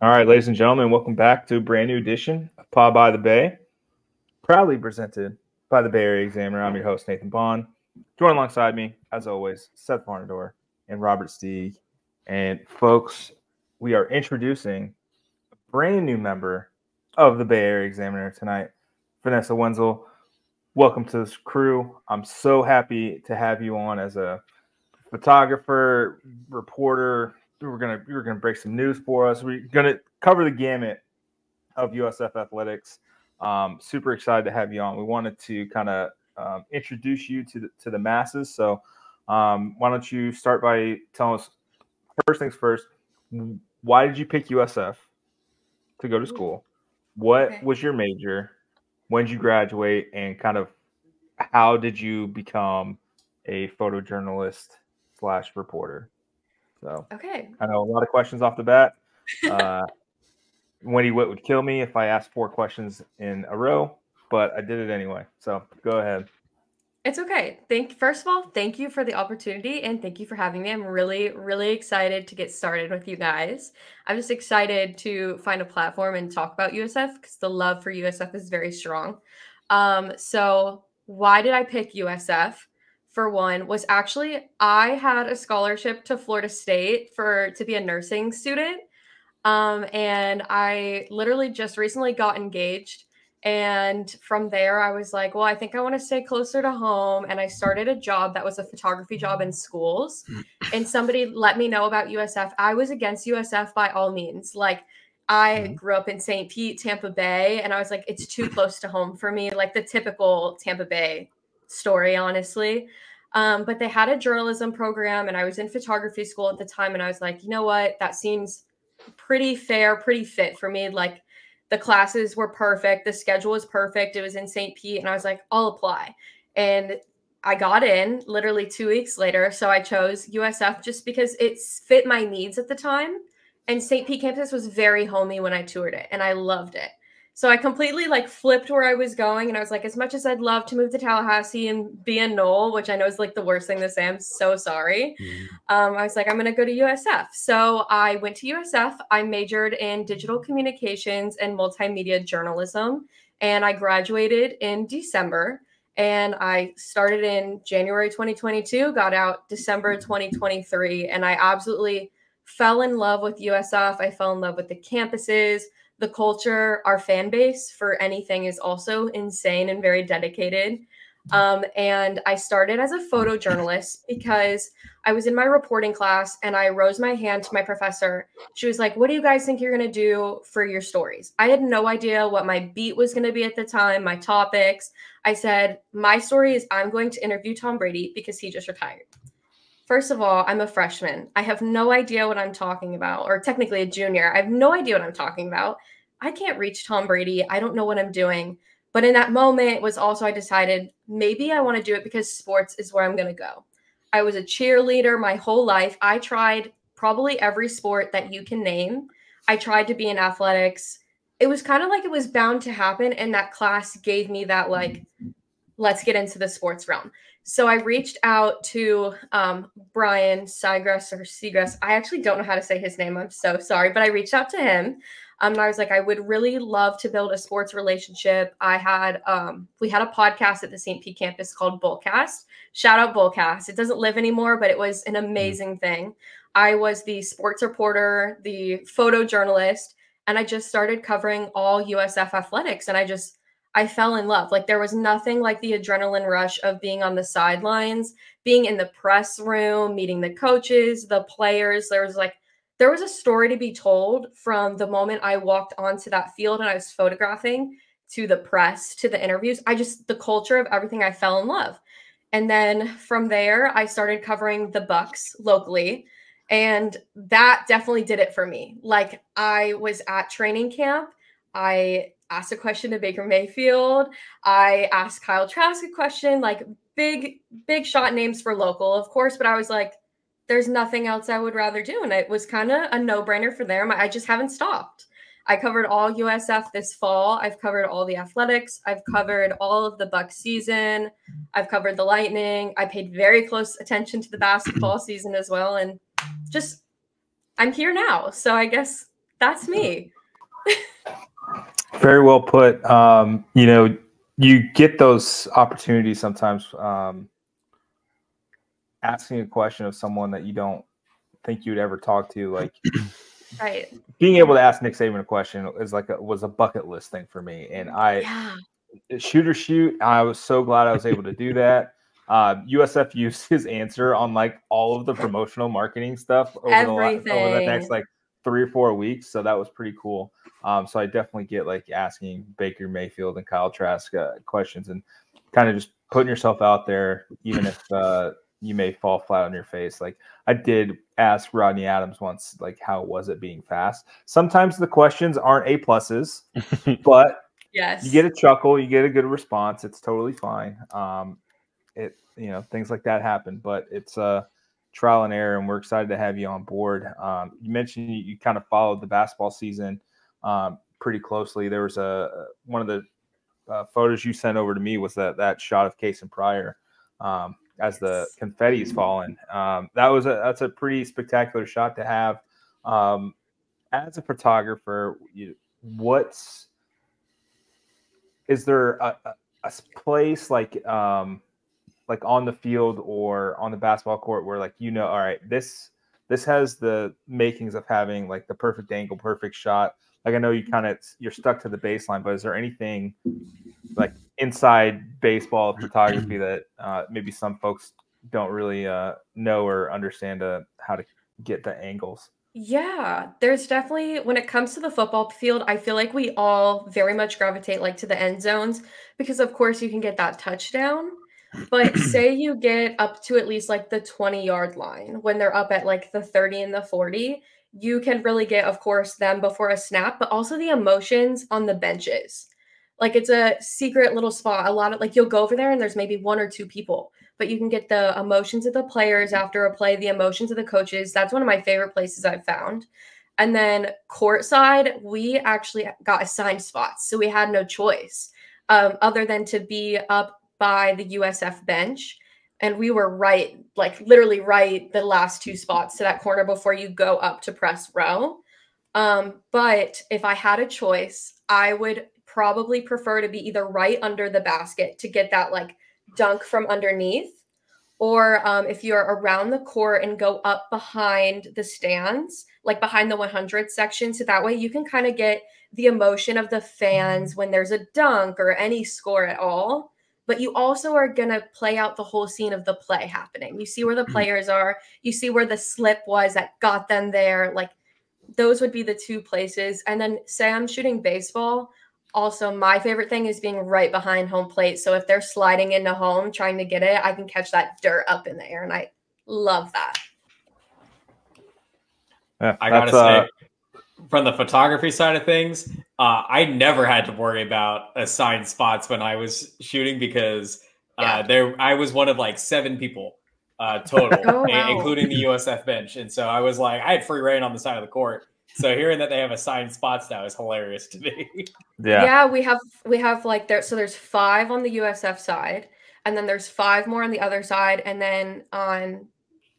All right, ladies and gentlemen, welcome back to a brand new edition of Pod By The BAE, proudly presented by the Bay Area Examiner. I'm your host, Nathan Bond. Joined alongside me, as always, Seth Varnadore and Robert Steeg. And folks, we are introducing a brand new member of the Bay Area Examiner tonight, Vanessa Wenzl. Welcome to this crew. I'm so happy to have you on as a photographer, reporter. We're gonna break some news for us. We're gonna cover the gamut of USF athletics. Super excited to have you on. We wanted to kind of introduce you to the masses. So why don't you start by telling us, first things first, why did you pick USF to go to school? What was your major? When did you graduate? And kind of how did you become a photojournalist / reporter? So I know a lot of questions off the bat. Wendy Witt would kill me if I asked 4 questions in a row, but I did it anyway. So go ahead. It's okay. First of all, thank you for the opportunity and thank you for having me. I'm really, really excited to get started with you guys. I'm just excited to find a platform and talk about USF because the love for USF is very strong. So why did I pick USF? For one, was actually I had a scholarship to Florida State to be a nursing student. And I literally just recently got engaged. And from there, I was like, well, I think I want to stay closer to home. And I started a job that was a photography job in schools. And somebody let me know about USF. I was against USF by all means. Like, I grew up in St. Pete, Tampa Bay, and I was like, it's too close to home for me, like the typical Tampa Bay story, honestly. But they had a journalism program, and I was in photography school at the time. And I was like, you know what? That seems pretty fair, pretty fit for me. Like, the classes were perfect. The schedule was perfect. It was in St. Pete. And I was like, I'll apply. And I got in literally 2 weeks later. So I chose USF just because it fit my needs at the time. And St. Pete campus was very homey when I toured it. And I loved it. So I completely flipped where I was going. And I was like, as much as I'd love to move to Tallahassee and be a Knoll, which I know is like the worst thing to say, I'm so sorry. I was like, I'm going to go to USF. So I went to USF. I majored in digital communications and multimedia journalism. And I graduated in December. And I started in January 2022, got out December 2023. And I absolutely fell in love with USF. I fell in love with the campuses, the culture. Our fan base for anything is also insane and very dedicated. And I started as a photojournalist because I was in my reporting class and I rose my hand to my professor. She was like, what do you guys think you're going to do for your stories? I had no idea what my beat was going to be at the time, my topics. I said, my story is I'm going to interview Tom Brady because he just retired. First of all, I'm a freshman. I have no idea what I'm talking about, or technically a junior. I have no idea what I'm talking about. I can't reach Tom Brady. I don't know what I'm doing. But in that moment was also I decided maybe I want to do it because sports is where I'm going to go. I was a cheerleader my whole life. I tried probably every sport that you can name. I tried to be in athletics. It was kind of like it was bound to happen. And that class gave me that, let's get into the sports realm. So I reached out to Brian Seagrass. I actually don't know how to say his name. I'm so sorry. But I reached out to him. And I was like, I would really love to build a sports relationship. We had a podcast at the St. Pete campus called Bullcast. Shout out Bullcast. It doesn't live anymore, but it was an amazing thing. I was the sports reporter, the photojournalist, and I just started covering all USF athletics. And I fell in love. Like, there was nothing like the adrenaline rush of being on the sidelines, being in the press room, meeting the coaches, the players. There was a story to be told from the moment I walked onto that field and I was photographing to the press, to the interviews. The culture of everything, I fell in love. And then from there, I started covering the Bucks locally. And that definitely did it for me. Like, I was at training camp. I asked a question to Baker Mayfield. I asked Kyle Trask a question, like big shot names for local, of course. But I was like, there's nothing else I would rather do. And it was kind of a no-brainer for them. I just haven't stopped. I covered all USF this fall. I've covered all the athletics. I've covered all of the Bucks season. I've covered the Lightning. I paid very close attention to the basketball season as well. And I'm here now. So I guess That's me. Very well put. You know, you get those opportunities sometimes asking a question of someone that you don't think you'd ever talk to. Like, right. Being able to ask Nick Saban a question was a bucket list thing for me. And shoot or shoot, I was so glad I was able to do that. USF used his answer on like all of the promotional marketing stuff over the next like 3 or 4 weeks. So that was pretty cool. So I definitely get like asking Baker Mayfield and Kyle Trask questions and kind of just putting yourself out there, even if you may fall flat on your face. Like I did ask Rodney Adams once, like, how was it being fast? Sometimes the questions aren't A pluses, but yes, you get a chuckle, you get a good response. It's totally fine. Things like that happen, but it's trial and error, and we're excited to have you on board. You mentioned you kind of followed the basketball season pretty closely. There was one of the photos you sent over to me was that shot of Case and Pryor as the confetti is falling. That's a pretty spectacular shot to have. As a photographer, is there a place like on the field or on the basketball court where like, all right, this has the makings of having like the perfect angle, perfect shot? Like I know you're stuck to the baseline, but is there anything like inside baseball photography that maybe some folks don't really know or understand how to get the angles? Yeah, there's definitely, when it comes to the football field, I feel like we all very much gravitate like to the end zones because of course you can get that touchdown. But say you get up to at least like the 20-yard line when they're up at like the 30 and the 40, you can really get, of course, them before a snap, but also the emotions on the benches. Like it's a secret little spot. A lot of like you'll go over there and there's maybe 1 or 2 people, but you can get the emotions of the players after a play, the emotions of the coaches. That's one of my favorite places I've found. And then courtside, we actually got assigned spots, so we had no choice other than to be up by the USF bench. And we were right, like literally right the last 2 spots to that corner before you go up to press row. But if I had a choice, I would probably prefer to be either right under the basket to get that like dunk from underneath, or if you're around the court and go up behind the stands, like behind the 100 section, so that way you can kind of get the emotion of the fans when there's a dunk or any score at all. But you also are going to play out the whole scene of the play happening. You see where the players are, you see where the slip was that got them there. Like those would be the 2 places. And then say I'm shooting baseball. Also, my favorite thing is being right behind home plate. So if they're sliding into home trying to get it, I can catch that dirt up in the air. And I love that. Yeah, I got to say, from the photography side of things, I never had to worry about assigned spots when I was shooting because I was one of like 7 people total, including the USF bench. And so I was like, I had free reign on the side of the court. So hearing that they have assigned spots now is hilarious to me. Yeah, we have like there's 5 on the USF side, and then there's 5 more on the other side, and then on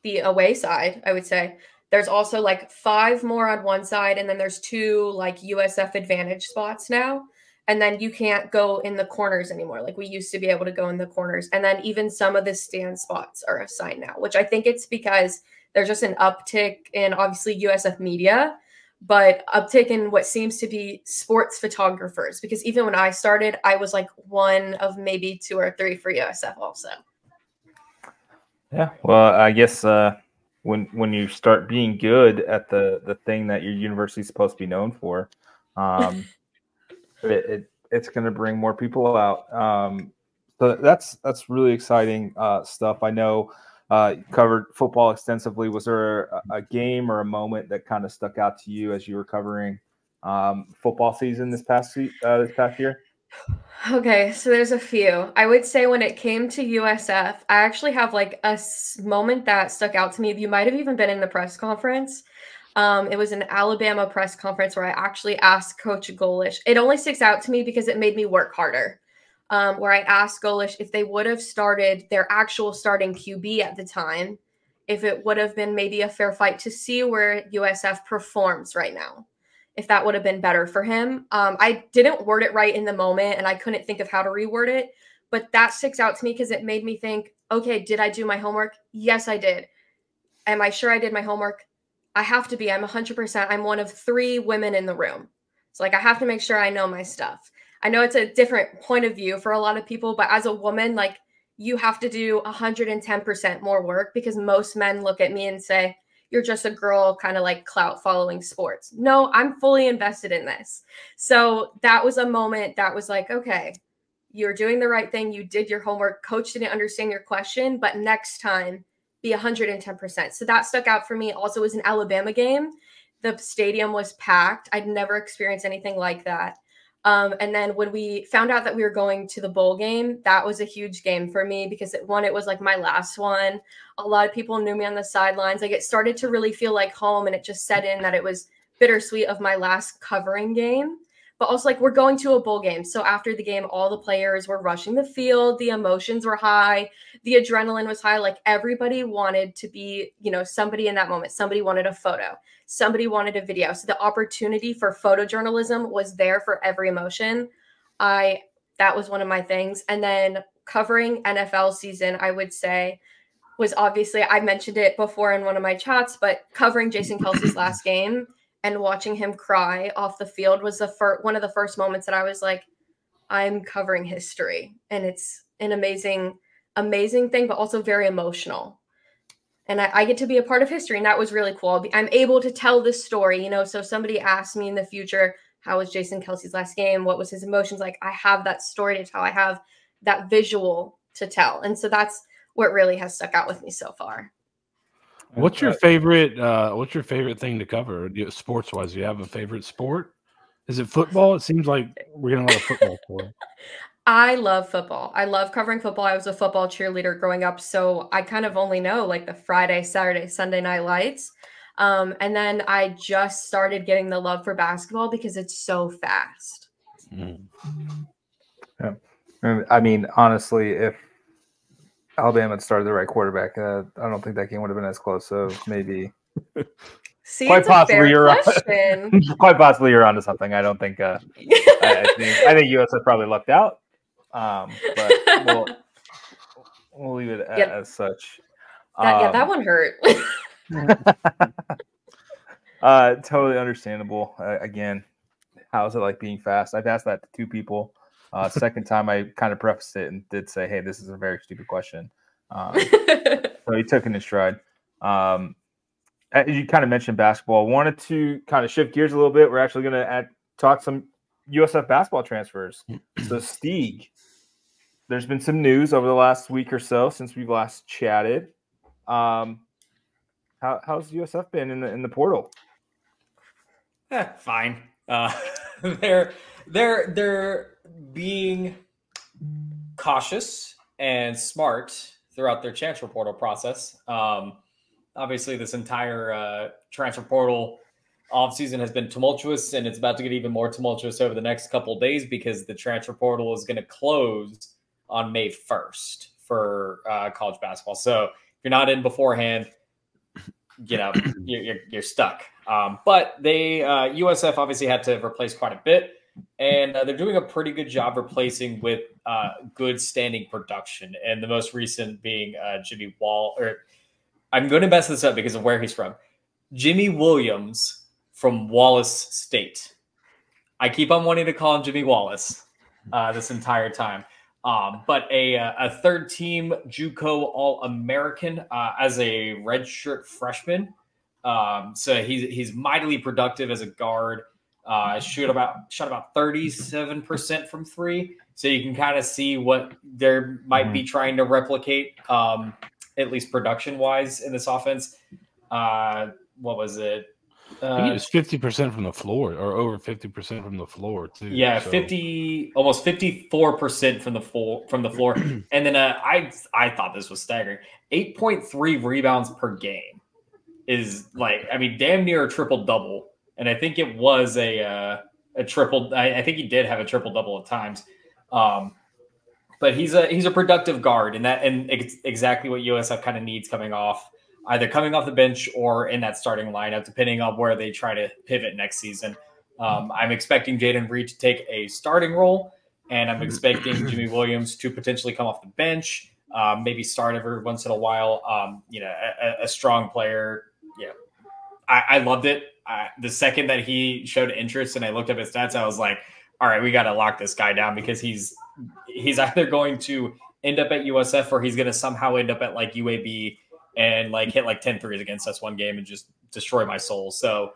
the away side, I would say there's also like 5 more on one side, and then there's 2 like USF advantage spots now. And then you can't go in the corners anymore. Like we used to be able to go in the corners. And then even some of the stand spots are assigned now, which I think it's because there's just an uptick in obviously USF media, but uptick in what seems to be sports photographers. Because even when I started, I was like one of maybe 2 or 3 for USF also. Yeah, well, I guess when you start being good at the thing that your university is supposed to be known for, it's going to bring more people out. So that's really exciting stuff. I know you covered football extensively. Was there a game or a moment that kind of stuck out to you as you were covering football season this past year? Okay, so there's a few. I would say when it came to USF, I actually have like a moment that stuck out to me. You might have even been in the press conference. It was an Alabama press conference where I actually asked Coach Golish. It only sticks out to me because it made me work harder. Where I asked Golish if they would have started their actual starting QB at the time, if it would have been maybe a fair fight to see where USF performs right now. if that would have been better for him. I didn't word it right in the moment, and I couldn't think of how to reword it, but that sticks out to me because it made me think, okay, did I do my homework? Yes, I did. Am I sure I did my homework? I have to be. I'm 100%. I'm one of 3 women in the room. So like, I have to make sure I know my stuff. I know it's a different point of view for a lot of people, but as a woman, like, you have to do 110% more work because most men look at me and say, you're just a girl kind of like clout following sports. No, I'm fully invested in this. So that was a moment that was like, okay, you're doing the right thing. You did your homework. Coach didn't understand your question, but next time be 110%. So that stuck out for me. Also, it was an Alabama game. The stadium was packed. I'd never experienced anything like that. And then when we found out that we were going to the bowl game, that was a huge game for me because it was like my last one. A lot of people knew me on the sidelines. Like, it started to really feel like home, and it just set in that it was bittersweet of my last covering game. But also, like, we're going to a bowl game. So after the game, all the players were rushing the field. The emotions were high. The adrenaline was high. Like, everybody wanted to be, somebody in that moment. Somebody wanted a photo. Somebody wanted a video. So the opportunity for photojournalism was there for every emotion. That was one of my things. And then covering NFL season, I would say, was obviously, I mentioned it before in one of my chats, but covering Jason Kelce's last game and watching him cry off the field was one of the first moments that I was like, I'm covering history. And it's an amazing, amazing thing, but also very emotional. And I get to be a part of history, and that was really cool. I'm able to tell this story, so somebody asked me in the future, how was Jason Kelce's last game? What was his emotions like? I have that story to tell. I have that visual to tell. And so that's what really has stuck out with me so far. What's your favorite thing to cover sports wise? Do you have a favorite sport? Is it football? It seems like we're getting a lot of football for it. I love football. I love covering football. I was a football cheerleader growing up, so I kind of only know like the Friday, Saturday, Sunday night lights. And then I just started getting the love for basketball because it's so fast. Yeah. I mean, honestly, if Alabama had started the right quarterback, I don't think that game would have been as close. So maybe See, quite possibly quite possibly you're onto something. I don't think I think USF probably lucked out. But we'll leave it as such. That one hurt. Totally understandable. Again, how's it like being fast? I've asked that to 2 people. Second time I kind of prefaced it and did say, hey, this is a very stupid question. So he took it in stride. You kind of mentioned basketball. Wanted to kind of shift gears a little bit. We're actually going to talk some USF basketball transfers. So Steeg, there's been some news over the last week or so since we've last chatted. How's USF been in the portal? Fine. They're being cautious and smart throughout their transfer portal process. Obviously, this entire transfer portal offseason has been tumultuous, and it's about to get even more tumultuous over the next couple of days because the transfer portal is going to close on May 1st for college basketball. So if you're not in beforehand, you're stuck. But USF obviously had to replace quite a bit, and they're doing a pretty good job replacing with good standing production. And the most recent being Jimmy Wall, or I'm going to mess this up because of where he's from. Jimmy Williams from Wallace State. I keep on wanting to call him Jimmy Wallace this entire time. But a third-team JUCO All-American as a redshirt freshman. So he's mightily productive as a guard. Shot about 37% from 3. So you can kind of see what they might be trying to replicate, at least production-wise, in this offense. What was it? I think it was 50% from the floor, or over 50% from the floor too. Yeah, so. Almost 54% from the floor. And then I thought this was staggering. 8.3 rebounds per game is damn near a triple double. And I think it was a triple. I think he did have a triple double at times. But he's a productive guard, and it's exactly what USF kind of needs either coming off the bench or in that starting lineup, depending on where they try to pivot next season. I'm expecting Jaden Reed to take a starting role, and I'm expecting Jimmy Williams to potentially come off the bench, maybe start every once in a while. A strong player. Yeah, I loved it. The second that he showed interest and I looked up his stats, I was like, all right, we got to lock this guy down because he's either going to end up at USF or he's going to somehow end up at like UAB and like hit like 10 threes against us one game and just destroy my soul. So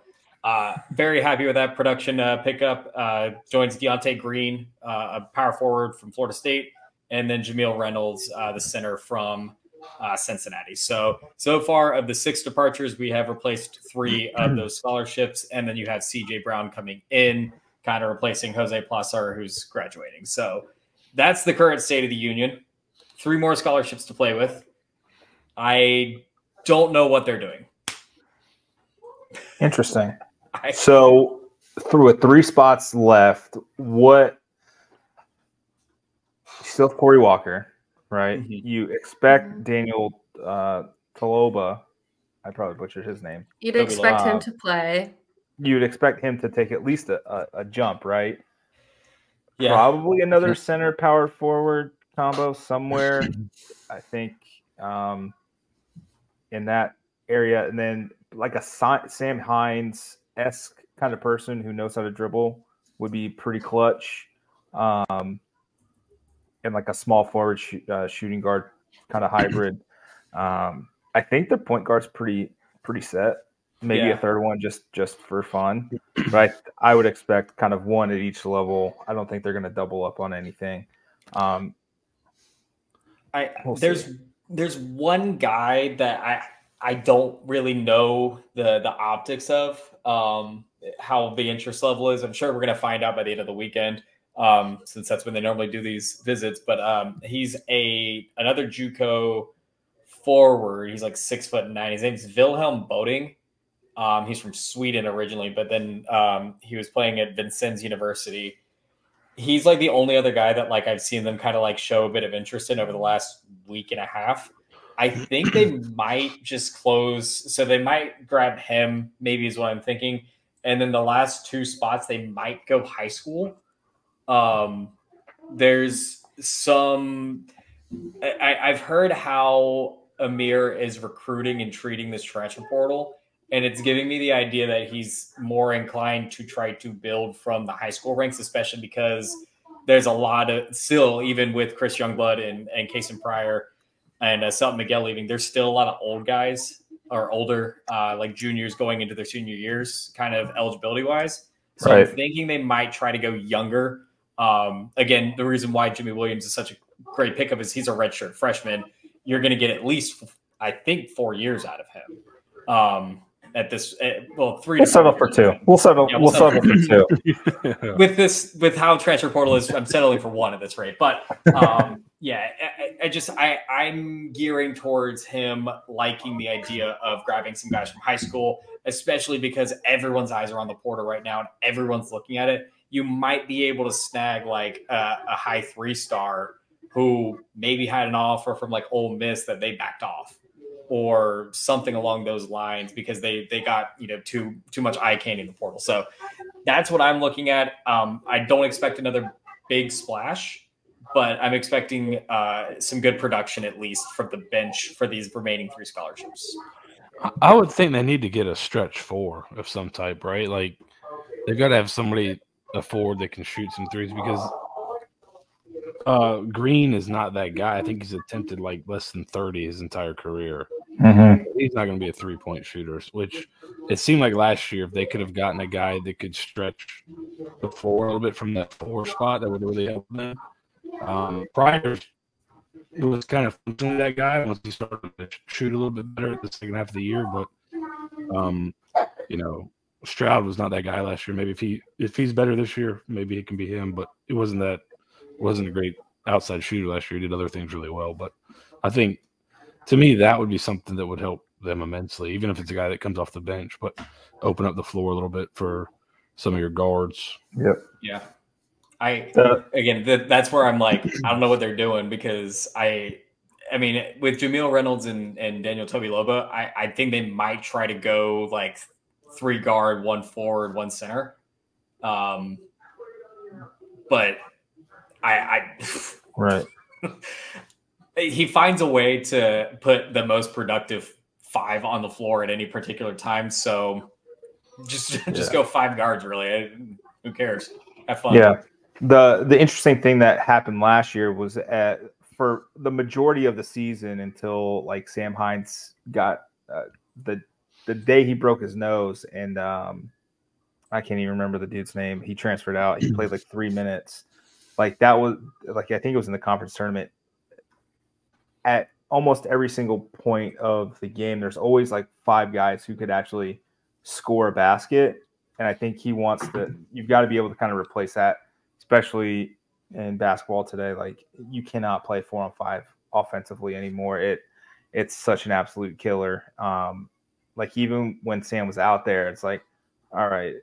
very happy with that production pickup. Joins Deontay Green, a power forward from Florida State, and then Jameel Reynolds, the center from Cincinnati. So far of the 6 departures, we have replaced 3 of those scholarships, and then you have CJ Brown coming in, kind of replacing Jose Placer, who's graduating. So that's the current state of the union. 3 more scholarships to play with. I don't know what they're doing. Interesting. So through 3 spots left, what still have Corey Walker, right? Mm-hmm. You expect Daniel Taloba. I probably butchered his name. You'd expect him to play. You'd expect him to take at least a jump, right? Yeah. Probably another center power forward combo somewhere, I think, in that area. And then like a Sam Hines-esque kind of person who knows how to dribble would be pretty clutch. And like a small forward shooting guard kind of hybrid. I think the point guard's pretty set. Maybe a third one just for fun. But I would expect kind of one at each level. I don't think they're going to double up on anything. There's one guy that I don't really know the optics of, how the interest level is. I'm sure we're going to find out by the end of the weekend, since that's when they normally do these visits. But he's another JUCO forward. He's like 6'9". His name's Wilhelm Boding. He's from Sweden originally, but then he was playing at Vincennes University. He's like the only other guy that like I've seen them kind of like show a bit of interest in over the last week and a half. I think they might just close. So they might grab him, maybe is what I'm thinking. And then the last 2 spots, they might go high school. There's some, I've heard how Amir is recruiting and treating this transfer portal. And it's giving me the idea that he's more inclined to try to build from the high school ranks, especially because there's a lot of still, even with Chris Youngblood and Kason Pryor and Selton Miguel leaving, there's still a lot of old guys or older, like juniors going into their senior years, kind of eligibility wise. So right. I'm thinking they might try to go younger. Again, the reason why Jimmy Williams is such a great pickup is he's a redshirt freshman. You're going to get at least, I think, 4 years out of him. At this, 3 we'll settle for 2. We'll settle for 2. With how transfer portal is, I'm settling for 1 at this rate. But I'm gearing towards him liking the idea of grabbing some guys from high school, especially because everyone's eyes are on the portal right now and everyone's looking at it. You might be able to snag like a high 3-star who maybe had an offer from like Ole Miss that they backed off, or something along those lines because they got too much eye candy in the portal. So that's what I'm looking at. I don't expect another big splash, but I'm expecting some good production at least from the bench for these remaining 3 scholarships. I would think they need to get a stretch 4 of some type, right? Like they've got to have somebody, a forward that can shoot some threes, because Green is not that guy. I think he's attempted like less than 30 his entire career. Mm-hmm. He's not going to be a 3-point shooter, which it seemed like last year if they could have gotten a guy that could stretch the floor a little bit from that 4 spot, that would really help them. Pryor, it was kind of functionally that guy once he started to shoot a little bit better at the second half of the year, but Stroud was not that guy last year. Maybe if he's better this year, maybe it can be him, but it wasn't a great outside shooter last year. He did other things really well, but I think to me that would be something that would help them immensely, even if it's a guy that comes off the bench, but open up the floor a little bit for some of your guards. Yep. Yeah. That's where I'm like, I don't know what they're doing, because I mean, with Jameel Reynolds and Daniel Tobiloba, I think they might try to go like 3 guard, 1 forward, 1 center. But I right. He finds a way to put the most productive 5 on the floor at any particular time. So just go 5 guards, really. Who cares? Have fun. Yeah. The interesting thing that happened last year was for the majority of the season until like Sam Hines got the day he broke his nose, and I can't even remember the dude's name. He transferred out. He played like 3 minutes. Like that was like, I think it was in the conference tournament. At almost every single point of the game, there's always like 5 guys who could actually score a basket. And I think he wants you've got to be able to kind of replace that, especially in basketball today. Like you cannot play 4-on-5 offensively anymore. It's such an absolute killer. Like even when Sam was out there, it's like, all right,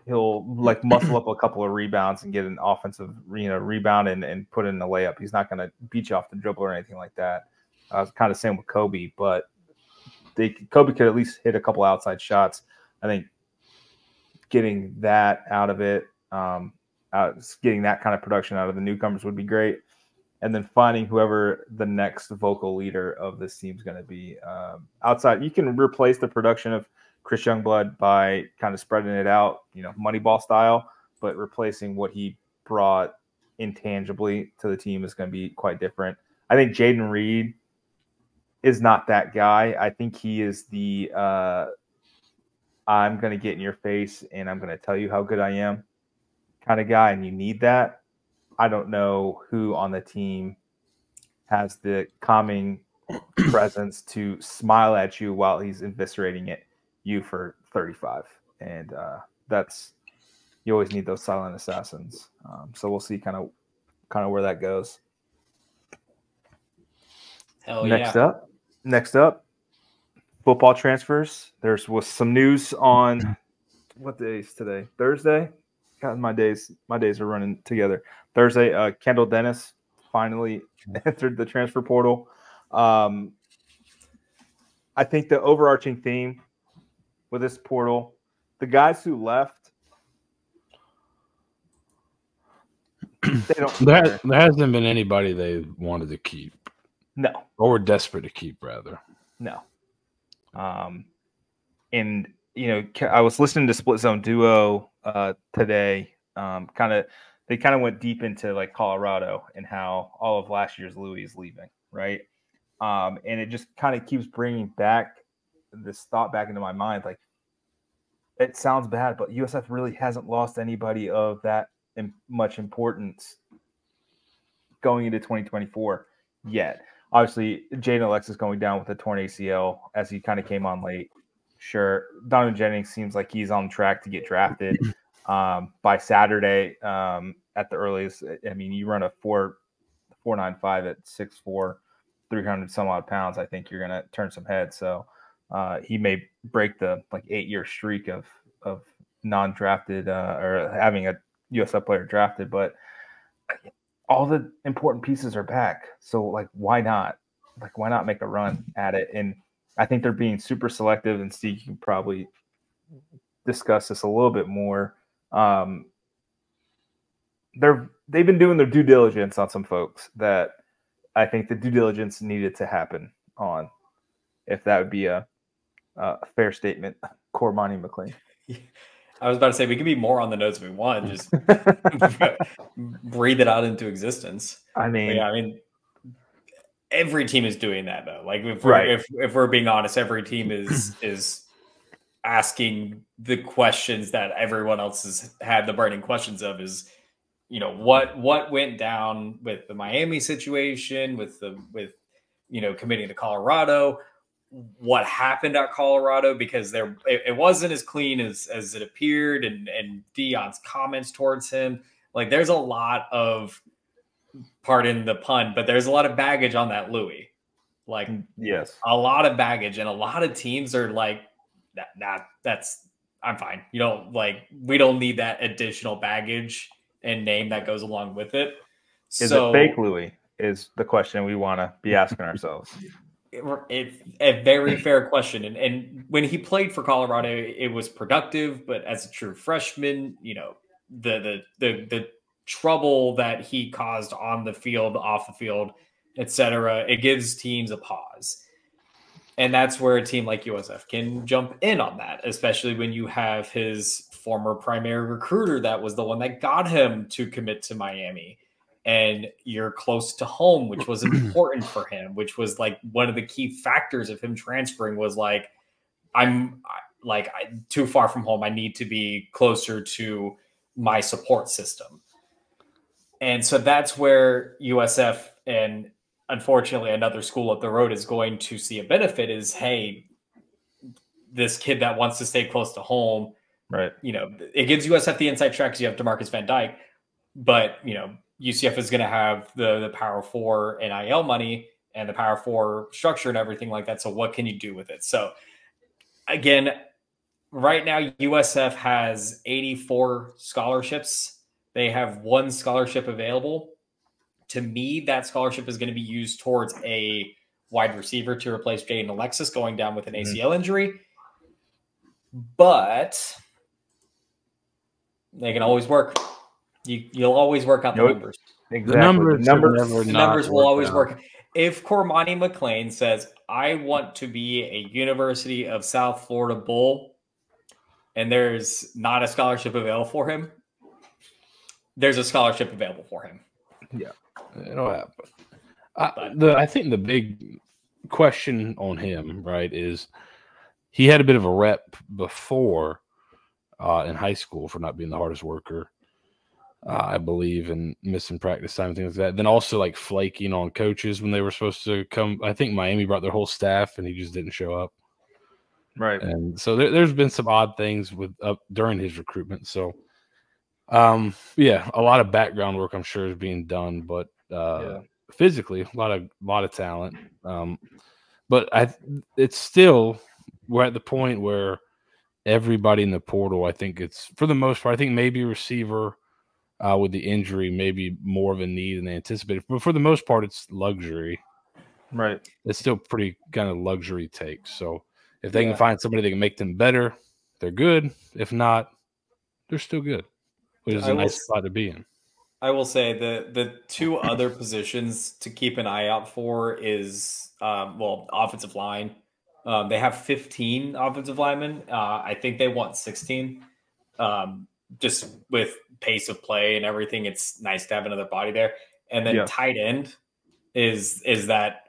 he'll like muscle up a couple of rebounds and get an offensive, rebound and put in a layup. He's not going to beat you off the dribble or anything like that. It's kind of same with Kobe, but Kobe could at least hit a couple outside shots. I think getting that out of it, getting that kind of production out of the newcomers would be great. And then finding whoever the next vocal leader of this team is going to be outside. You can replace the production of Chris Youngblood by kind of spreading it out, Moneyball style, but replacing what he brought intangibly to the team is going to be quite different. I think Jaden Reed is not that guy. I think he is the I'm going to get in your face and I'm going to tell you how good I am kind of guy, and you need that. I don't know who on the team has the calming presence to smile at you while he's eviscerating you for 35. And you always need those silent assassins. So we'll see kind of where that goes. Hell Next up, football transfers. Was some news on what day is today? Thursday. God, my days are running together. Thursday, Kendall Dennis finally entered the transfer portal. I think the overarching theme with this portal, the guys who left, they don't. There hasn't been anybody they wanted to keep. No. Or were desperate to keep, rather. No. And I was listening to Split Zone Duo today. They kind of went deep into like Colorado and how all of last year's Louis is leaving, right? And it just kind of keeps bringing back this thought back into my mind. Like, it sounds bad, but USF really hasn't lost anybody of that much importance going into 2024 yet. Obviously, Jaden Alexis going down with a torn ACL as he kind of came on late. Sure. Donovan Jennings seems like he's on track to get drafted by Saturday at the earliest. I mean, you run a 4.95 at 6'4", 300 some odd pounds. I think you're going to turn some heads. So he may break the 8-year streak of non-drafted or having a USF player drafted. But all the important pieces are back. So why not? Why not make a run at it? And I think they're being super selective, and Steeg can probably discuss this a little bit more. They've been doing their due diligence on some folks that I think the due diligence needed to happen on, if that would be a fair statement. Cormani McClain. I was about to say we could be more on the notes if we want. Just breathe it out into existence. I mean, every team is doing that though. Like if we're being honest, every team is asking the questions that everyone else has had the burning questions of. Is what went down with the Miami situation, with committing to Colorado. What happened at Colorado, because it wasn't as clean as it appeared, and Deion's comments towards him. Like there's a lot of, pardon the pun, but there's a lot of baggage on that Louis. Like, yes, a lot of baggage, and a lot of teams are like, I'm fine. We don't need that additional baggage and name that goes along with it. Is it fake Louis? Is the question we want to be asking ourselves. It's a very fair question. And when he played for Colorado, it was productive, but as a true freshman, the trouble that he caused on the field, off the field, etc. It gives teams a pause. And that's where a team like USF can jump in on that, especially when you have his former primary recruiter that was the one that got him to commit to Miami. And you're close to home, which was important for him, which was like one of the key factors of him transferring was like, I'm too far from home. I need to be closer to my support system. And so that's where USF and unfortunately another school up the road is going to see a benefit is, hey, this kid that wants to stay close to home, right? It gives USF the inside track because you have DeMarcus Van Dyke, but UCF is going to have the Power 4 NIL money and the Power 4 structure and everything like that. So what can you do with it? So again, right now USF has 84 scholarships. They have 1 scholarship available. To me, that scholarship is going to be used towards a wide receiver to replace Jaden Alexis going down with an ACL injury. But they can always work. You'll always work out the numbers. Exactly. The numbers will always work. If Cormani McClain says, I want to be a University of South Florida Bull, and there's not a scholarship available for him, there's a scholarship available for him. Yeah, it'll happen. I think the big question on him, right, is he had a bit of a rep before in high school for not being the hardest worker, I believe, and missing practice time and things like that. Then also like flaking on coaches when they were supposed to come. I think Miami brought their whole staff and he just didn't show up. Right. And so there's been some odd things during his recruitment. So, yeah, a lot of background work I'm sure is being done, but physically, a lot of talent. But it's still, we're at the point where everybody in the portal, I think it's for the most part, I think maybe receiver with the injury, maybe more of a need than they anticipated. But for the most part, it's luxury. Right. It's still pretty kind of luxury takes. So if they can find somebody that can make them better, they're good. If not, they're still good, which is a nice spot to be in. I will say the 2 other positions to keep an eye out for is, offensive line. They have 15 offensive linemen. I think they want 16. Just with pace of play and everything, it's nice to have another body there. And then tight end is that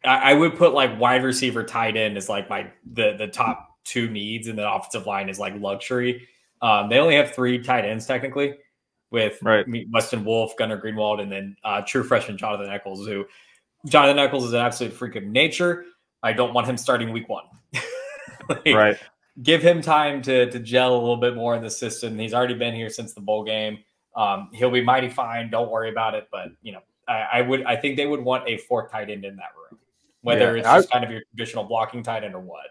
I would put like wide receiver, tight end is like the top 2 needs, and the offensive line is like luxury. They only have 3 tight ends technically, with Weston Wolf, Gunnar Greenwald, and then true freshman Jonathan Eccles, who Jonathan Eccles is an absolute freak of nature. I don't want him starting week 1. Right. Give him time to gel a little bit more in the system. He's already been here since the bowl game. He'll be mighty fine. Don't worry about it. But, I think they would want a 4th tight end in that room, whether it's just kind of your traditional blocking tight end or what.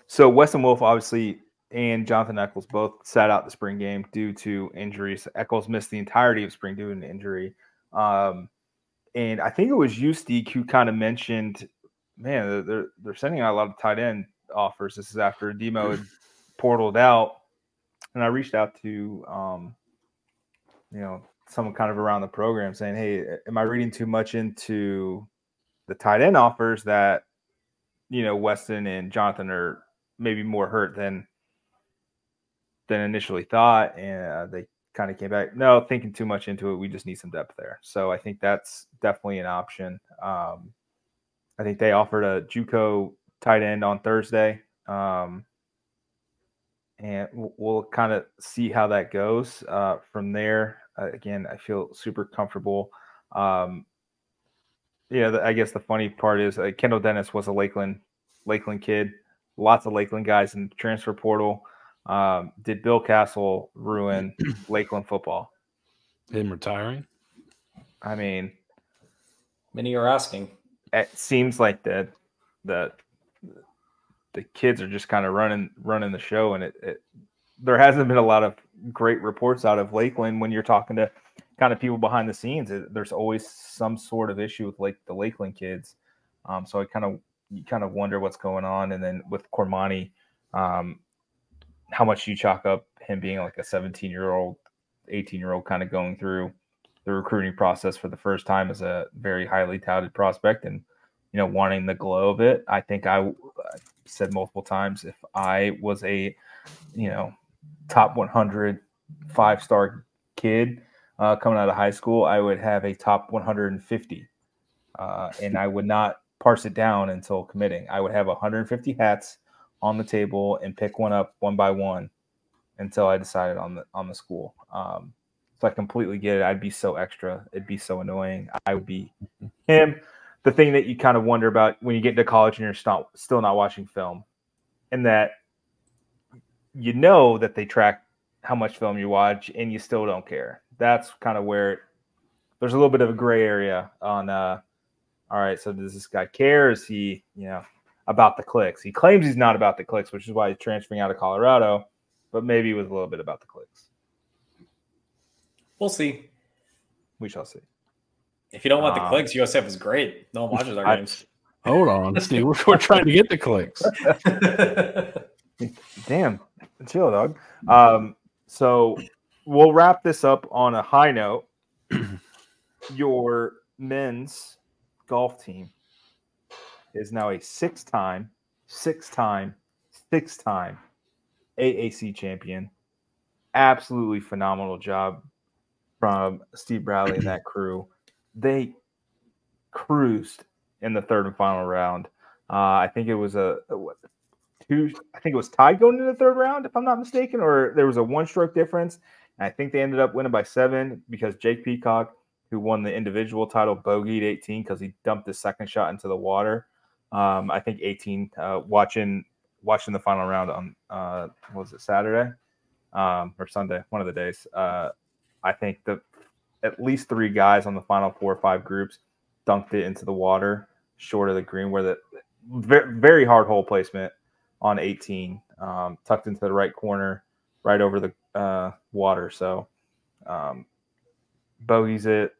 So Weston Wolf, obviously, and Jonathan Eccles both sat out the spring game due to injuries. Eccles missed the entirety of spring due to an injury. And I think it was you, Steeg, who kind of mentioned, man, they're sending out a lot of tight end offers. This is after Demo had portaled out, and I reached out to someone kind of around the program saying, hey, am I reading too much into the tight end offers that Weston and Jonathan are maybe more hurt than initially thought? And they kind of came back, no, thinking too much into it, we just need some depth there. So I think that's definitely an option. I think they offered a JUCO tight end on Thursday. And we'll kind of see how that goes from there. Again, I feel super comfortable. I guess the funny part is Kendall Dennis was a Lakeland kid. Lots of Lakeland guys in the transfer portal. Did Bill Castle ruin Lakeland football? Him retiring? I mean, many are asking. It seems like the kids are just kind of running the show, and there hasn't been a lot of great reports out of Lakeland. When you're talking to kind of people behind the scenes, there's always some sort of issue with the Lakeland kids. So you kind of wonder what's going on. And then with Cormani, how much you chalk up him being like a 17-year-old 18-year-old kind of going through the recruiting process for the first time as a very highly touted prospect and, wanting the glow of it. I think I said multiple times, if I was a, top 100 5-star kid coming out of high school, I would have a top 150. And I would not parse it down until committing. I would have 150 hats on the table and pick one up one by one until I decided on the school. So I completely get it. I'd be so extra. It'd be so annoying. I would be him. The thing that you kind of wonder about when you get into college and you're still not watching film, and that that they track how much film you watch and you still don't care. That's kind of where there's a little bit of a gray area on, all right, so does this guy care? Is he, about the clicks? He claims he's not about the clicks, which is why he's transferring out of Colorado, but maybe with a little bit about the clicks. We'll see. We shall see. If you don't want the clicks, USF is great. No one watches our games. Hold on, Steve. We're trying to get the clicks. Damn. Chill, dog. So we'll wrap this up on a high note. Your men's golf team is now a six-time AAC champion. Absolutely phenomenal job from Steve Bradley and that crew. They cruised in the third and final round. I think it was I think it was tied going into the third round, if I'm not mistaken, or there was a one-stroke difference. And I think they ended up winning by 7 because Jake Peacock, who won the individual title, bogeyed 18 because he dumped his second shot into the water. I think 18, watching the final round on, was it Saturday or Sunday, one of the days. I think at least 3 guys on the final 4 or 5 groups dunked it into the water short of the green, where the very, very hard hole placement on 18, tucked into the right corner, right over the water. So bogeys it,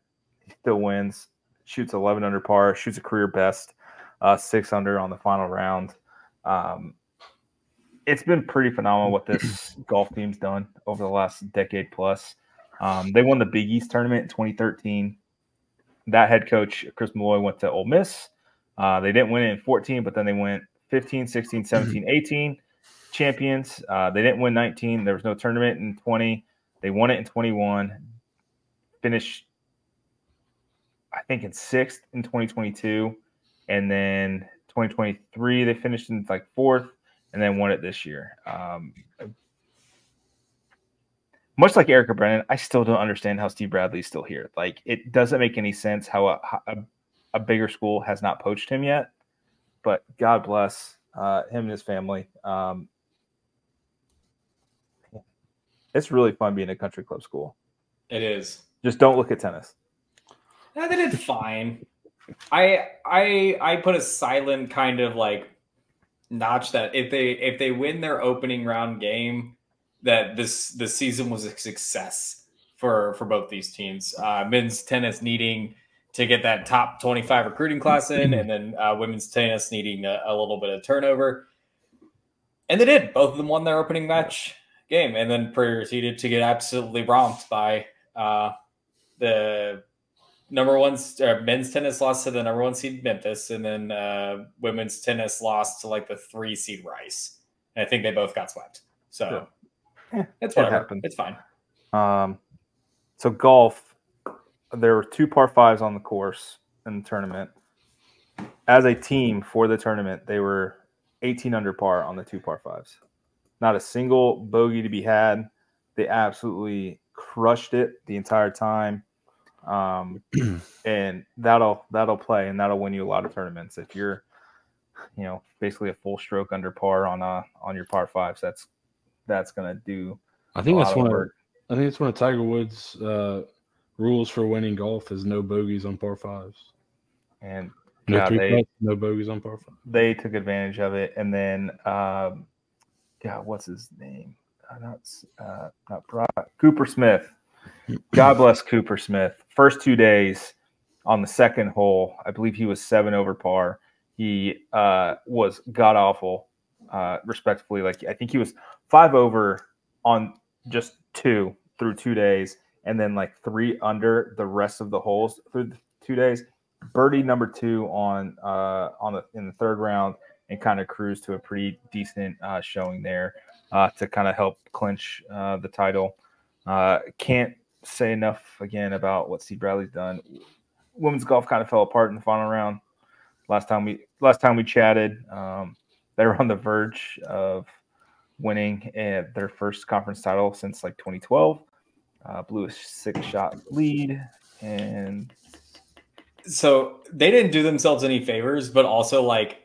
he still wins, shoots 11 under par, shoots a career best 6 under on the final round. It's been pretty phenomenal what this golf team's done over the last decade plus. They won the Big East tournament in 2013. That head coach, Chris Malloy, went to Ole Miss. They didn't win it in 14, but then they went 15, 16, 17, 18 champions. They didn't win 19. There was no tournament in 20. They won it in 21. Finished, I think, in 6th in 2022. And then 2023, they finished in 4th and then won it this year. Much like Erica Brennan, I still don't understand how Steve Bradley's still here. It doesn't make any sense how a bigger school has not poached him yet. But God bless him and his family. It's really fun being a country club school. It is. Just don't look at tennis. No, they did fine. I put a silent kind of notch that if they win their opening round game, that this season was a success for both these teams. Men's tennis needing to get that top 25 recruiting class in, and then women's tennis needing a little bit of turnover. And they did. Both of them won their opening match game, and then proceeded to get absolutely romped by the number one. Men's tennis lost to the number 1 seed Memphis, and then women's tennis lost to the 3 seed Rice. And I think they both got swept. So it's whatever. It's fine. So golf, there were 2 par 5s on the course in the tournament. As a team for the tournament, they were 18 under par on the 2 par 5s. Not a single bogey to be had. They absolutely crushed it the entire time. And that'll play, and that'll win you a lot of tournaments. If you're, basically a full stroke under par on your par 5s, that's going to do. I think that's one of Tiger Woods' rules for winning golf is no bogeys on par 5s. And no bogeys on par 5. They took advantage of it, and then what's his name? Not Brock, Cooper Smith. God bless Cooper Smith. First 2 days on the second hole, I believe he was 7 over par. He was god awful, respectfully. I think he was 5 over on just 2, through 2 days, and then like 3 under the rest of the holes through the 2 days. Birdie number 2 in the third round, and kind of cruised to a pretty decent showing there to kind of help clinch the title. Can't say enough again about what Steve Bradley's done. Women's golf kind of fell apart in the final round. Last time we chatted, they were on the verge of winning their first conference title since like 2012. Blew a 6-shot lead, and so they didn't do themselves any favors, but also like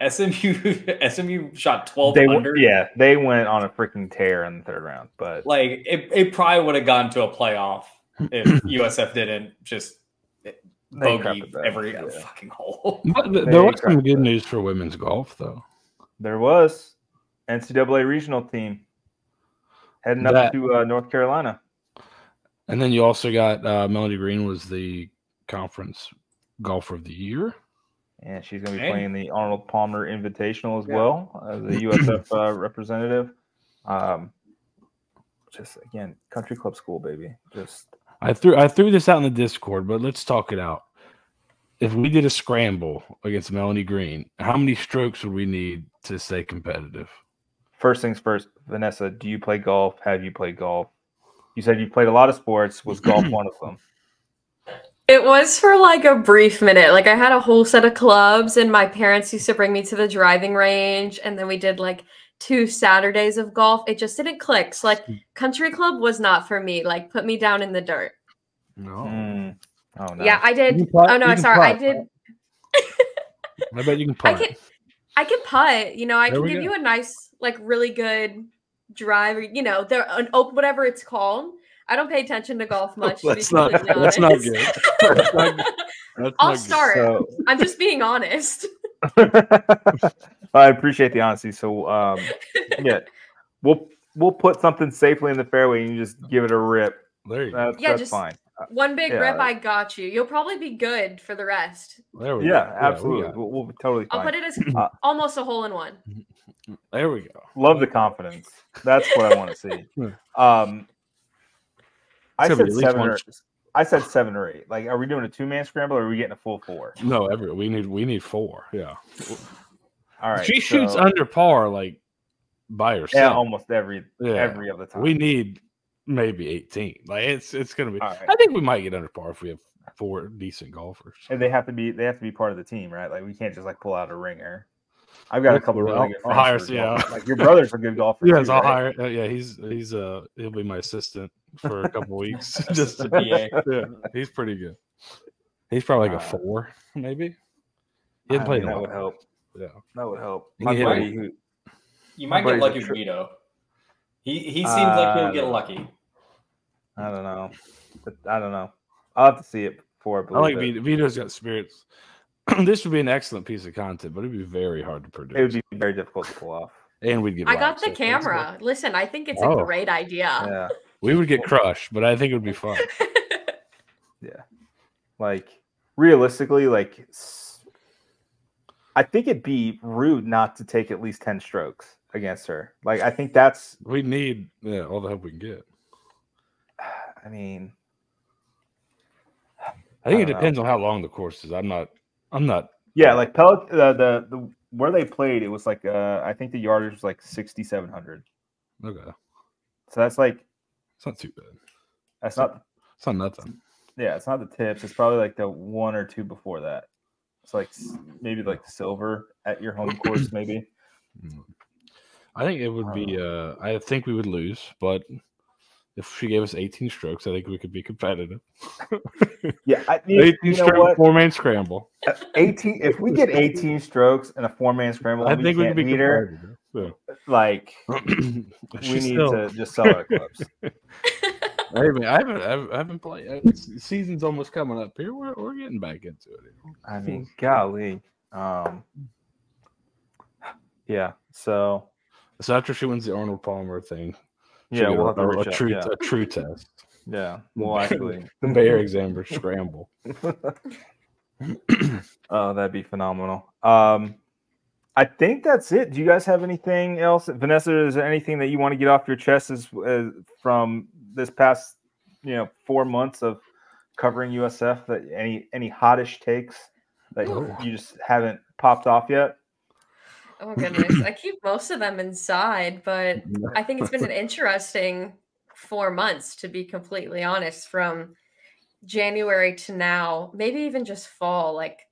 SMU shot 12 under. They went on a freaking tear in the third round, but like it probably would have gone to a playoff if USF didn't just bogey every fucking hole. There was some good news for women's golf, though. There was NCAA regional team heading up to North Carolina, and then you also got Melody Green was the conference golfer of the year. And she's going to be playing the Arnold Palmer Invitational as well as the USF representative. Just again, country club school, baby. I threw this out in the Discord, but let's talk it out. If we did a scramble against Melanie Green, how many strokes would we need to stay competitive? First things first, Vanessa, do you play golf? Have you played golf? You said you played a lot of sports. Was golf one of them? It was for like a brief minute. Like I had a whole set of clubs, and my parents used to bring me to the driving range, and then we did like 2 Saturdays of golf. It just didn't click. So like country club was not for me. Like put me down in the dirt. No. Oh no. Yeah, I did. Putt, oh no, sorry, I did. I bet you can putt. I can putt. You know, I There can we give go. you a nice, like really good drive. Or, you know, whatever it's called. I don't pay attention to golf much. That's not good. That's not good. I'll start. So... I'm just being honest. I appreciate the honesty. So, yeah, we'll put something safely in the fairway and you just give it a rip. There you go. That's fine. One big rip, I got you. You'll probably be good for the rest. There we go. Absolutely. We'll be totally fine. I'll put it as almost a hole in one. There we go. Love the confidence. That's what I want to see. I said 7 or 8. Like, are we doing a 2-man scramble or are we getting a full 4? No, we need 4. Yeah. All right. She shoots under par like by herself. Yeah, almost every other time. We need maybe 18. Like it's gonna be. Right. I think we might get under par if we have 4 decent golfers. And they have to be part of the team, right? Like we can't just like pull out a ringer. I've got a couple really good friends. I'll hire, like your brother's a good golfer. Yes, too, I'll right? hire. He'll be my assistant for a couple weeks. Just to BA. Yeah, he's pretty good. He's probably like a 4, maybe. He hasn't played that would help. Yeah, that would help. You might get lucky with Vito. He seems like he'll get lucky. I don't know. I'll have to see it before. I like Vito. Vito's got spirits. This would be an excellent piece of content, but it'd be very hard to produce. It would be very difficult to pull off. And we'd get. I got the camera. Listen, I think it's a great idea. Yeah, we would get crushed, but I think it would be fun. Yeah, like realistically, like I think it'd be rude not to take at least 10 strokes against her. Like I think that's we need all the help we can get. I mean, I think it depends on how long the course is. I'm not. Yeah, like the where they played, it was like I think the yardage was like 6,700. Okay, so that's like it's not too bad. It's not nothing. Yeah, it's not the tips. It's probably like the 1 or 2 before that. It's like maybe like silver at your home course, maybe. I think it would be. I think we would lose, but if she gave us 18 strokes, I think we could be competitive. Yeah, 18 stroke 4-man scramble. 18. If we get 18 strokes in a 4-man scramble, I think we could be competitive. Yeah. Like we need to just sell our clubs. Hey man, I haven't played. The season's almost coming up here. We're getting back into it. I mean, golly. Yeah. So after she wins the Arnold Palmer thing. Yeah, we'll have a true test. Yeah, well, actually, the Bay Area examiner scramble. Oh, that'd be phenomenal. I I think that's it. Do you guys have anything else? Vanessa, is there anything that you want to get off your chest from this past, 4 months of covering USF? That any hottish takes that you just haven't popped off yet? Oh goodness, I keep most of them inside, but I think it's been an interesting 4 months, to be completely honest, from January to now, maybe even just fall. Like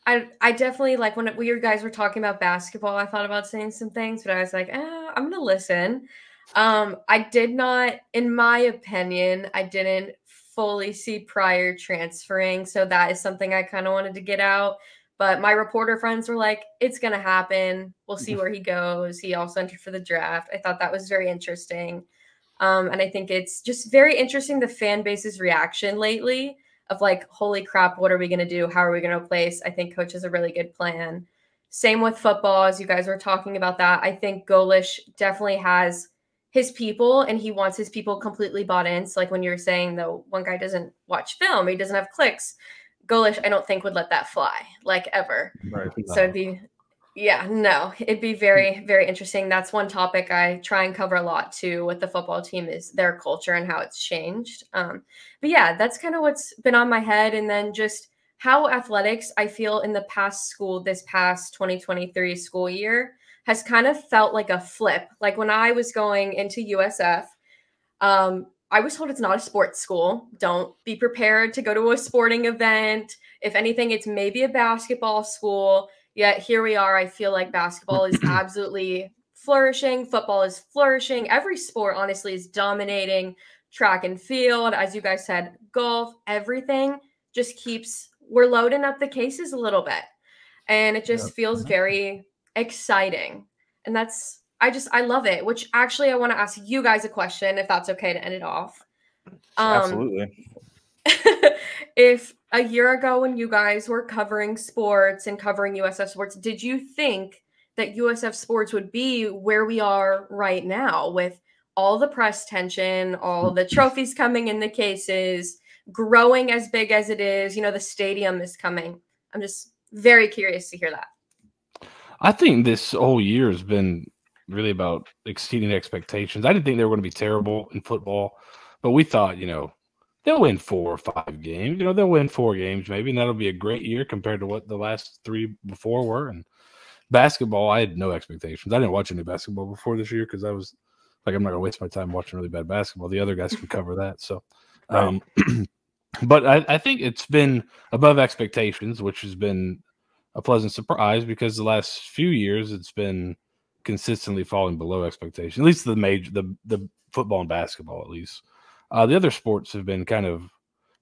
I definitely, like, when you guys were talking about basketball, I thought about saying some things, but I was like, I'm gonna listen. I did not, in my opinion, I didn't fully see Pryor transferring, so that is something I kind of wanted to get out. But my reporter friends were like, it's going to happen. We'll see where he goes. He also entered for the draft. I thought that was very interesting. And I think it's just very interesting, the fan base's reaction lately of like, holy crap, what are we going to do? How are we going to place? I think coach has a really good plan. Same with football, as you guys were talking about that. I think Golish definitely has his people, and he wants his people completely bought in. So like when you were saying, though, one guy doesn't watch film, he doesn't have clicks. Golish, I don't think, would let that fly, like, ever. Right. So it'd be very, very interesting. That's one topic I try and cover a lot too with the football team, is their culture and how it's changed. But yeah, that's kind of what's been on my head. And then just how athletics, I feel, in the past this past 2023 school year has kind of felt like a flip. Like when I was going into USF, I was told it's not a sports school. Don't be prepared to go to a sporting event. If anything, it's maybe a basketball school. Yet here we are. I feel like basketball is absolutely flourishing. Football is flourishing. Every sport, honestly, is dominating. Track and field, as you guys said, golf, everything just we're loading up the cases a little bit. And it just feels very exciting. And I love it, which actually I want to ask you guys a question, if that's okay to end it off. Absolutely. If a year ago when you guys were covering sports and covering USF sports, did you think that USF sports would be where we are right now, with all the press tension, all the trophies coming in the cases, growing as big as it is, the stadium is coming? I'm just very curious to hear that. I think this whole year has been really about exceeding expectations. I didn't think they were going to be terrible in football, but we thought, they'll win 4 or 5 games. They'll win 4 games maybe, and that'll be a great year compared to what the last 3 before were. And basketball, I had no expectations. I didn't watch any basketball before this year because I was like, I'm not going to waste my time watching really bad basketball. The other guys can cover that. So, but I think it's been above expectations, which has been a pleasant surprise, because the last few years it's been consistently falling below expectations. At least the football and basketball, at least. The other sports have been kind of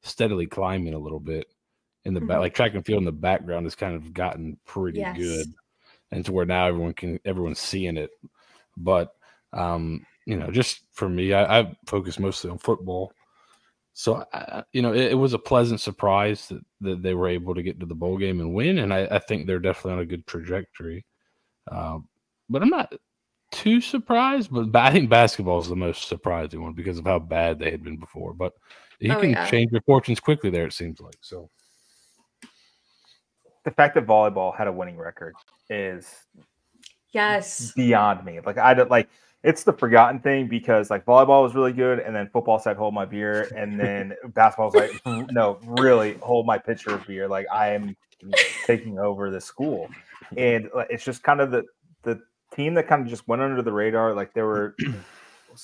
steadily climbing a little bit in the back. Like track and field in the background has kind of gotten pretty good, and to where now everyone's seeing it. But just for me, I focus mostly on football. So, it was a pleasant surprise that they were able to get to the bowl game and win. And I think they're definitely on a good trajectory. But I'm not too surprised, but I think basketball is the most surprising one because of how bad they had been before. But you can change your fortunes quickly there, it seems like. So the fact that volleyball had a winning record is beyond me. It's the forgotten thing, because like volleyball was really good, and then football said hold my beer, and then basketball was like, no, really hold my pitcher of beer. Like, I am taking over the school. And it's just kind of the team that kind of just went under the radar. Like, I was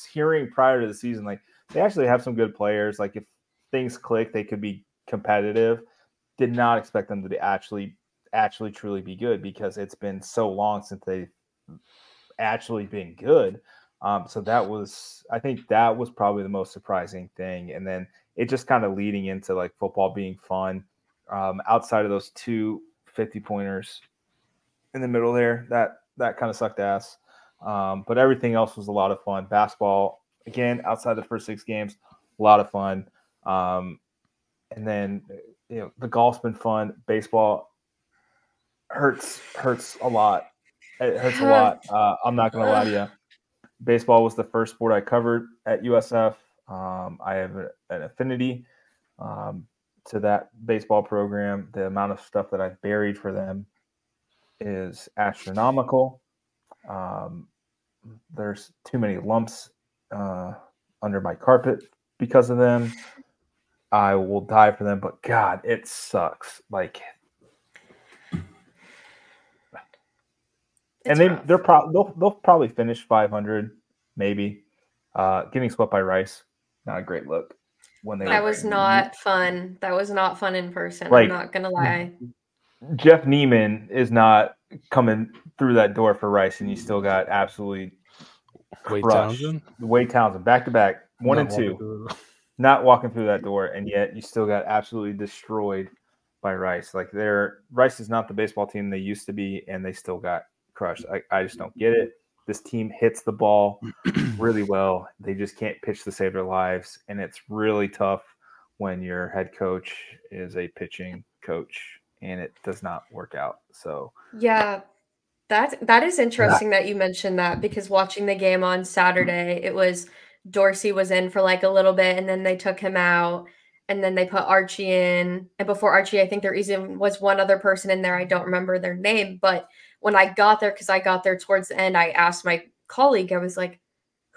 hearing prior to the season, like they actually have some good players. Like, if things click, they could be competitive. Did not expect them to be actually truly be good, because it's been so long since they've actually been good. So I think that was probably the most surprising thing. And then it just kind of leading into like football being fun, outside of those 2 50-pointers in the middle there, that kind of sucked ass. But everything else was a lot of fun. Basketball, again, outside the first 6 games, a lot of fun. And then the golf's been fun. Baseball hurts a lot. It hurts a lot. I'm not going to lie to you. Baseball was the first sport I covered at USF. I have an affinity to that baseball program. The amount of stuff that I've buried for them is astronomical. There's too many lumps under my carpet because of them. I will die for them, but God, it sucks. Like, and they'll probably finish 500, maybe. Getting swept by Rice, not a great look. That was not fun. That was not fun in person. Like, I'm not gonna lie. Jeff Neiman is not coming through that door for Rice, and you still got absolutely crushed. Wade Townsend, back to back, 1 and 2, not walking through that door, and yet you still got absolutely destroyed by Rice. Like, Rice is not the baseball team they used to be, and they still got crushed. I just don't get it. This team hits the ball really well. They just can't pitch to save their lives, and it's really tough when your head coach is a pitching coach, and it does not work out. So yeah, that is interesting that you mentioned that, because watching the game on Saturday, it was Dorsey was in for like a little bit, and then they took him out, and then they put Archie in. And before Archie, I think there even was one other person in there. I don't remember their name, but when I got there, because I got there towards the end, I asked my colleague, I was like,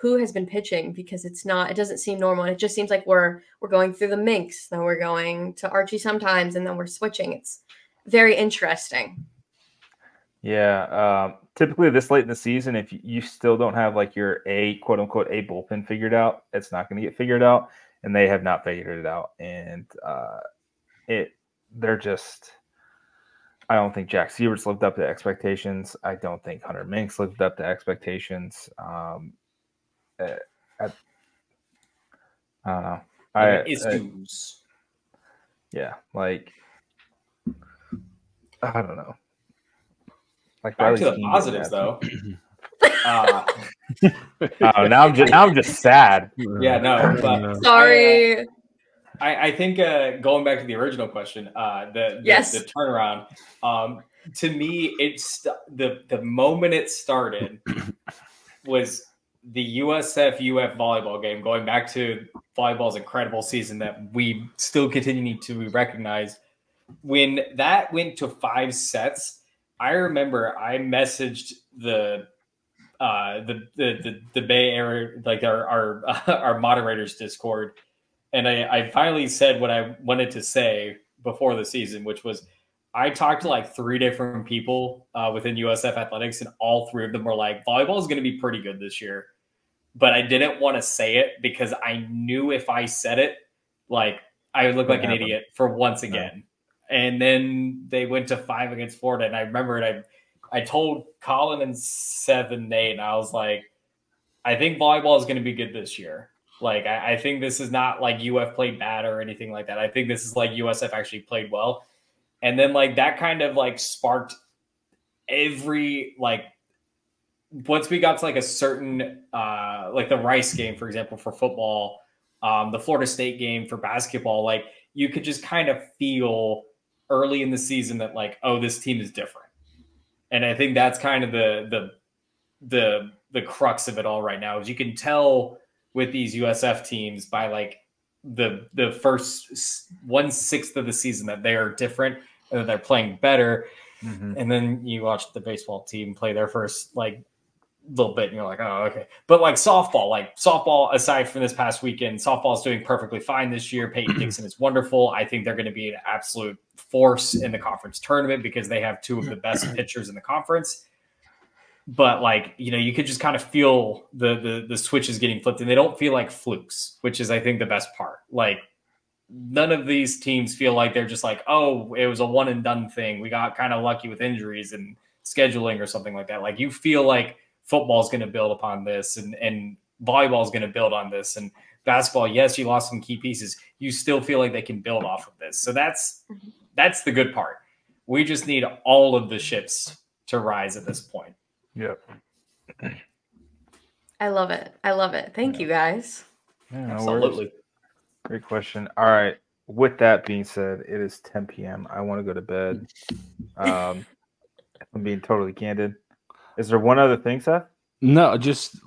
who has been pitching? Because it doesn't seem normal. And it just seems like we're going through the Minks, then we're going to Archie sometimes, and then we're switching. It's very interesting. Yeah. Typically this late in the season, if you still don't have like your quote unquote a bullpen figured out, it's not going to get figured out. And they have not figured it out. And they're just, I don't think Jack Sieverts lived up to expectations. I don't think Hunter Minks lived up to expectations. I don't know. Yeah, like, I don't know. Like, back to the positives, though. Now I'm just sad. Yeah, no. But sorry. I think going back to the original question, the turnaround. To me, it's the moment it started was the USF UF volleyball game. Going back to volleyball's incredible season that we still continue to recognize. When that went to 5 sets, I remember I messaged the Bay Area, like our moderators Discord. And I finally said what I wanted to say before the season, which was I talked to like 3 different people within USF Athletics, and all 3 of them were like, volleyball is going to be pretty good this year. But I didn't want to say it because I knew if I said it, like, I would look like an idiot for once again. And then they went to 5 against Florida. And I remember I told Colin and Seth and Nate, and I was like, I think volleyball is going to be good this year. Like, I think this is not like UF played bad or anything like that. I think this is like USF actually played well. And then like that kind of like sparked every, like, once we got to like a certain, like the Rice game, for example, for football, the Florida State game for basketball, like you could just kind of feel early in the season that like, oh, this team is different. And I think that's kind of the crux of it all right now, is you can tell with these USF teams by like the first 1/6 of the season that they are different and that they're playing better. Mm-hmm. And then you watch the baseball team play their first like little bit and you're like, oh, okay. But like softball, aside from this past weekend, softball is doing perfectly fine this year. Peyton Dixon is wonderful. I think they're going to be an absolute force in the conference tournament because they have 2 of the best pitchers in the conference. But like, you know, you could just kind of feel the switches getting flipped, and they don't feel like flukes, which is, I think, the best part. Like, none of these teams feel like they're just like, oh, it was a one and done thing. We got kind of lucky with injuries and scheduling or something like that. Like, you feel like football is going to build upon this, and volleyball is going to build on this, and basketball, yes, you lost some key pieces. You still feel like they can build off of this. So that's the good part. We just need all of the ships to rise at this point. Yep. I love it. Thank you, guys. Yeah, absolutely. Great question. All right. With that being said, it is 10 p.m. I want to go to bed. If I'm being totally candid. Is there one other thing, Seth? No, just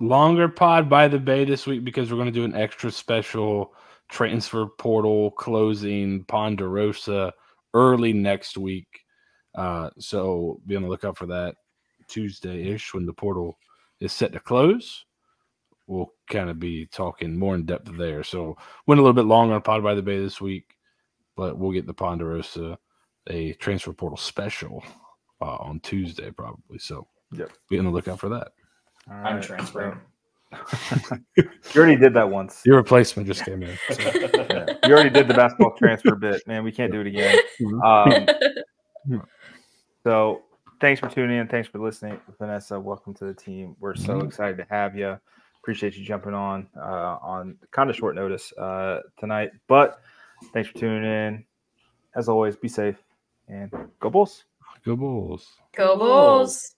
longer pod by the Bay this week because we're going to do an extra special transfer portal closing Ponderosa early next week. So be on the lookout for that Tuesday-ish when the portal is set to close. We'll kind of be talking more in depth there. So went a little bit longer on Pod by the Bay this week, but we'll get the Ponderosa a transfer portal special on Tuesday probably. So be on the lookout for that. All I'm right. transferring. You already did that once. Your replacement just came in. So. Yeah. You already did the basketball transfer bit, man. We can't do it again. So thanks for tuning in. Thanks for listening. Vanessa, welcome to the team. We're so excited to have you. Appreciate you jumping on kind of short notice tonight. But thanks for tuning in. As always, be safe and go Bulls. Go Bulls. Go Bulls.